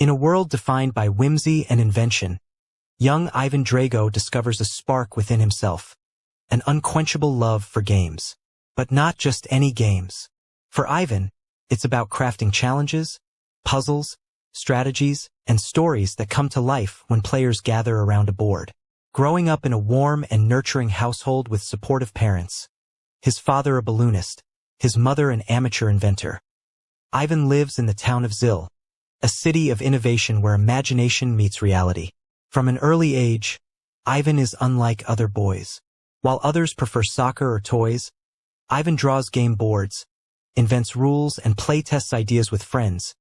In a world defined by whimsy and invention, young Ivan Drago discovers a spark within himself, an unquenchable love for games. But not just any games. For Ivan, it's about crafting challenges, puzzles, strategies, and stories that come to life when players gather around a board. Growing up in a warm and nurturing household with supportive parents, his father a balloonist, his mother an amateur inventor, Ivan lives in the town of Zil, a city of innovation where imagination meets reality. From an early age, Ivan is unlike other boys. While others prefer soccer or toys, Ivan draws game boards, invents rules, and playtests ideas with friends,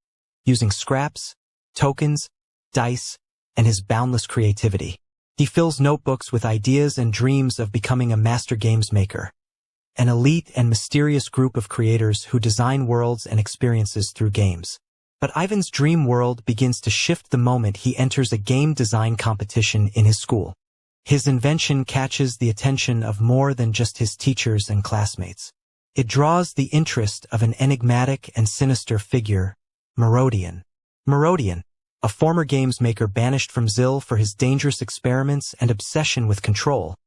using scraps, tokens, dice, and his boundless creativity. He fills notebooks with ideas and dreams of becoming a master games maker, an elite and mysterious group of creators who design worlds and experiences through games. But Ivan's dream world begins to shift the moment he enters a game design competition in his school. His invention catches the attention of more than just his teachers and classmates. It draws the interest of an enigmatic and sinister figure, Marodian. Marodian, a former games maker banished from Zil for his dangerous experiments and obsession with control,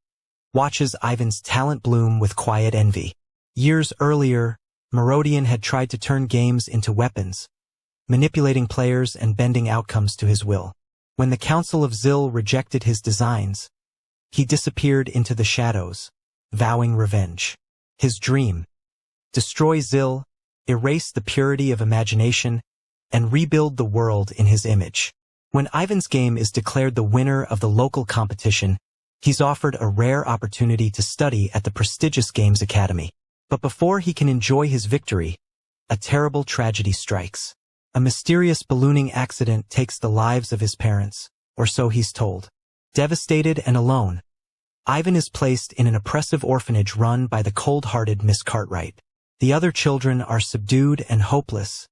watches Ivan's talent bloom with quiet envy. Years earlier, Marodian had tried to turn games into weapons, manipulating players and bending outcomes to his will. When the Council of Zil rejected his designs, he disappeared into the shadows, vowing revenge. His dream: destroy Zil, erase the purity of imagination, and rebuild the world in his image. When Ivan's game is declared the winner of the local competition, he's offered a rare opportunity to study at the prestigious Games Academy. But before he can enjoy his victory, a terrible tragedy strikes. A mysterious ballooning accident takes the lives of his parents, or so he's told. Devastated and alone, Ivan is placed in an oppressive orphanage run by the cold-hearted Miss Cartwright. The other children are subdued and hopeless,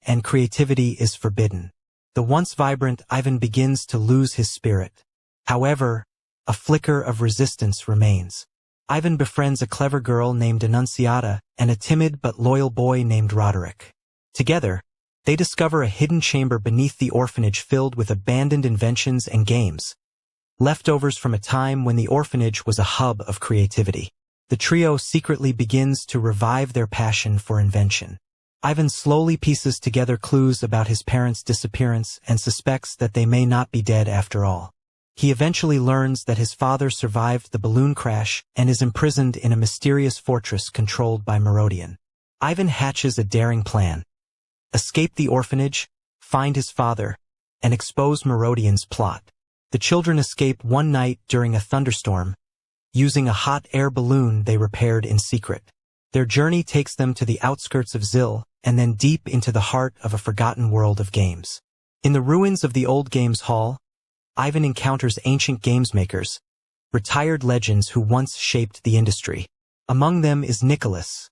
and creativity is forbidden. The once vibrant Ivan begins to lose his spirit. However, a flicker of resistance remains. Ivan befriends a clever girl named Annunciata and a timid but loyal boy named Roderick. Together, they discover a hidden chamber beneath the orphanage filled with abandoned inventions and games, leftovers from a time when the orphanage was a hub of creativity. The trio secretly begins to revive their passion for invention. Ivan slowly pieces together clues about his parents' disappearance and suspects that they may not be dead after all. He eventually learns that his father survived the balloon crash and is imprisoned in a mysterious fortress controlled by Marodian. Ivan hatches a daring plan: escape the orphanage, find his father, and expose Marodian's plot. The children escape one night during a thunderstorm, using a hot air balloon they repaired in secret. Their journey takes them to the outskirts of Zil and then deep into the heart of a forgotten world of games. In the ruins of the old games hall, Ivan encounters ancient games makers, retired legends who once shaped the industry. Among them is Nicholas,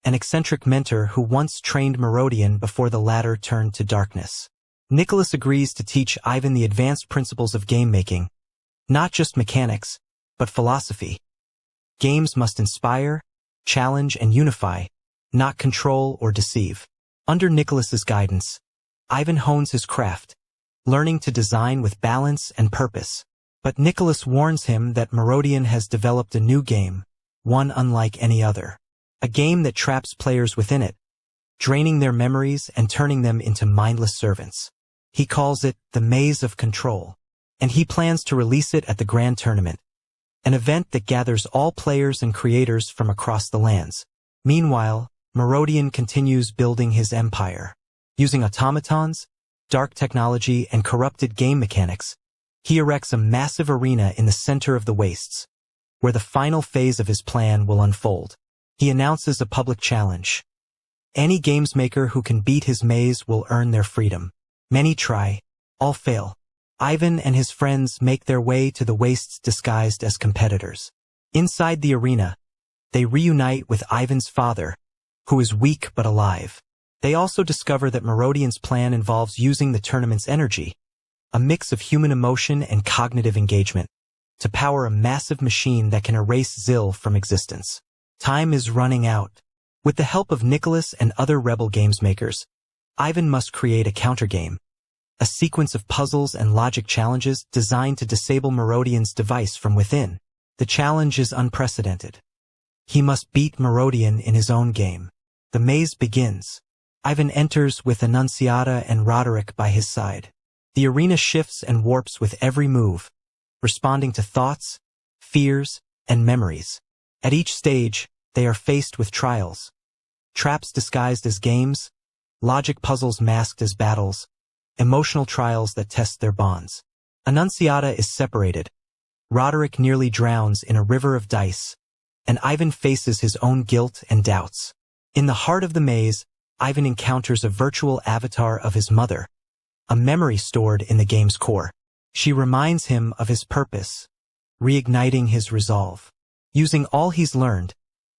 an eccentric mentor who once trained Marodian before the latter turned to darkness. Nicholas agrees to teach Ivan the advanced principles of game making, not just mechanics, but philosophy. Games must inspire, challenge, and unify, not control or deceive. Under Nicholas's guidance, Ivan hones his craft, learning to design with balance and purpose. But Nicholas warns him that Marodian has developed a new game, one unlike any other. A game that traps players within it, draining their memories and turning them into mindless servants. He calls it the Maze of Control, and he plans to release it at the Grand Tournament, an event that gathers all players and creators from across the lands. Meanwhile, Marodian continues building his empire. Using automatons, dark technology, and corrupted game mechanics, he erects a massive arena in the center of the wastes, where the final phase of his plan will unfold. He announces a public challenge. Any games maker who can beat his maze will earn their freedom. Many try, all fail. Ivan and his friends make their way to the wastes disguised as competitors. Inside the arena, they reunite with Ivan's father, who is weak but alive. They also discover that Marodian's plan involves using the tournament's energy, a mix of human emotion and cognitive engagement, to power a massive machine that can erase Zil from existence. Time is running out. With the help of Nicholas and other rebel games makers, Ivan must create a countergame, a sequence of puzzles and logic challenges designed to disable Merodian's device from within. The challenge is unprecedented. He must beat Merodian in his own game. The maze begins. Ivan enters with Annunziata and Roderick by his side. The arena shifts and warps with every move, responding to thoughts, fears, and memories. At each stage, they are faced with trials. Traps disguised as games, logic puzzles masked as battles, emotional trials that test their bonds. Annunziata is separated. Roderick nearly drowns in a river of dice, and Ivan faces his own guilt and doubts. In the heart of the maze, Ivan encounters a virtual avatar of his mother, a memory stored in the game's core. She reminds him of his purpose, reigniting his resolve. Using all he's learned,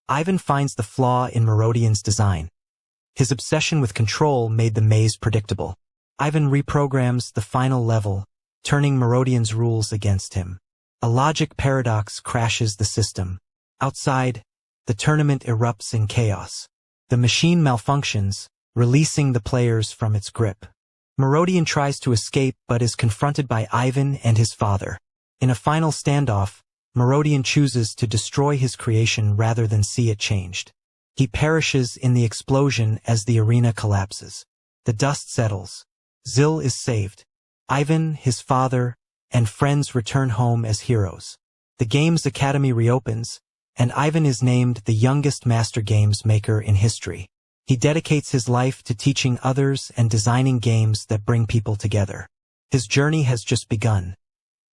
Ivan finds the flaw in Merodian's design. His obsession with control made the maze predictable. Ivan reprograms the final level, turning Merodian's rules against him. A logic paradox crashes the system. Outside, the tournament erupts in chaos. The machine malfunctions, releasing the players from its grip. Merodian tries to escape but is confronted by Ivan and his father. In a final standoff, Merodian chooses to destroy his creation rather than see it changed. He perishes in the explosion as the arena collapses. The dust settles. Zil is saved. Ivan, his father, and friends return home as heroes. The game's academy reopens, and Ivan is named the youngest master games maker in history. He dedicates his life to teaching others and designing games that bring people together. His journey has just begun.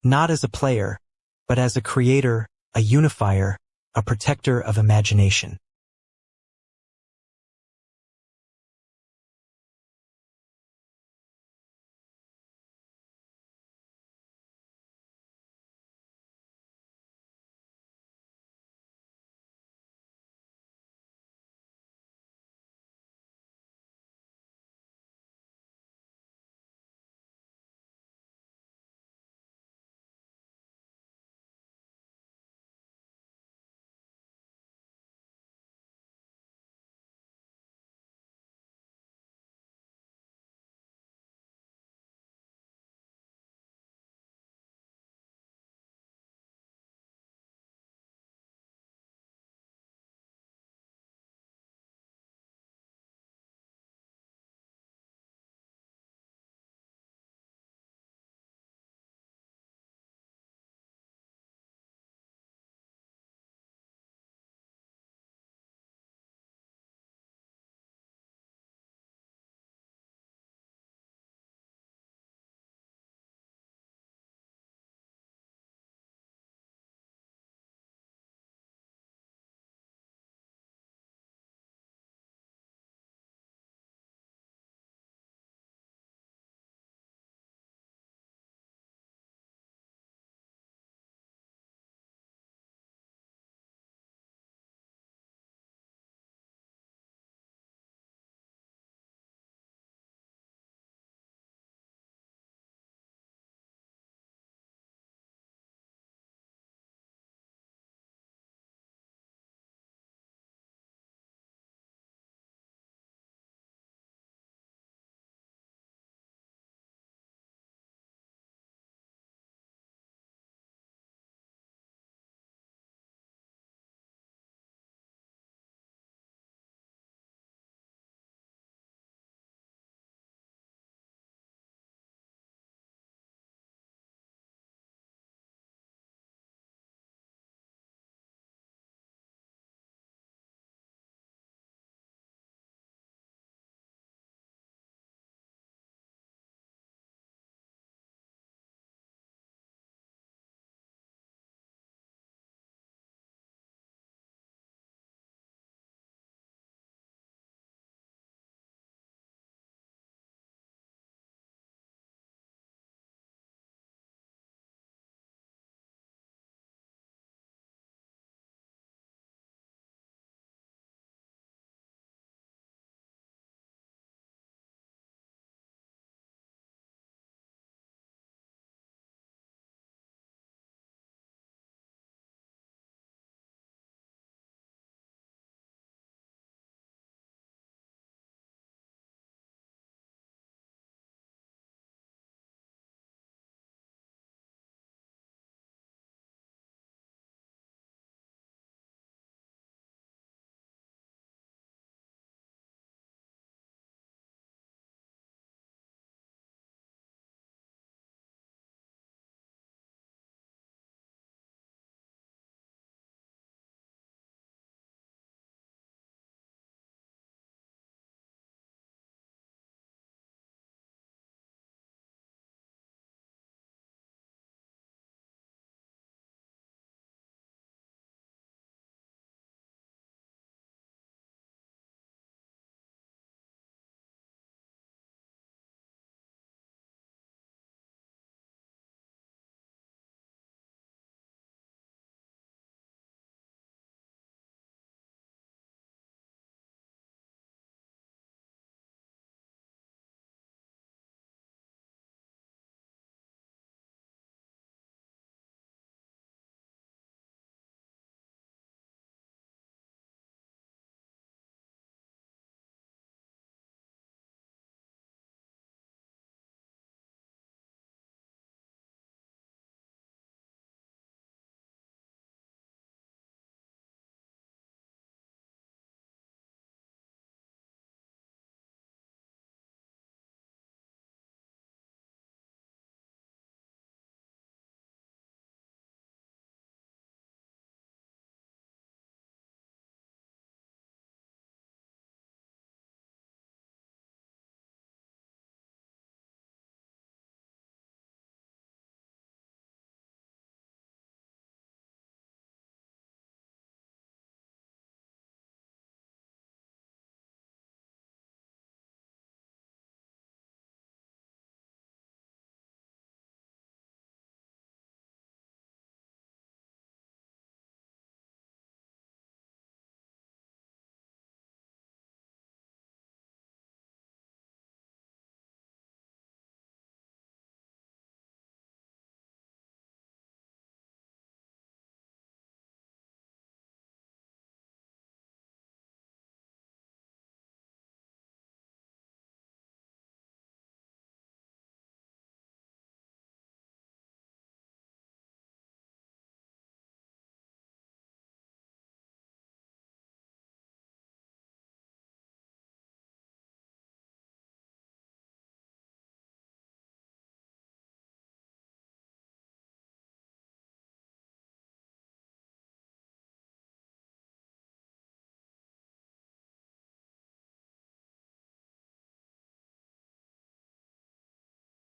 Not as a player, but as a creator, a unifier, a protector of imagination.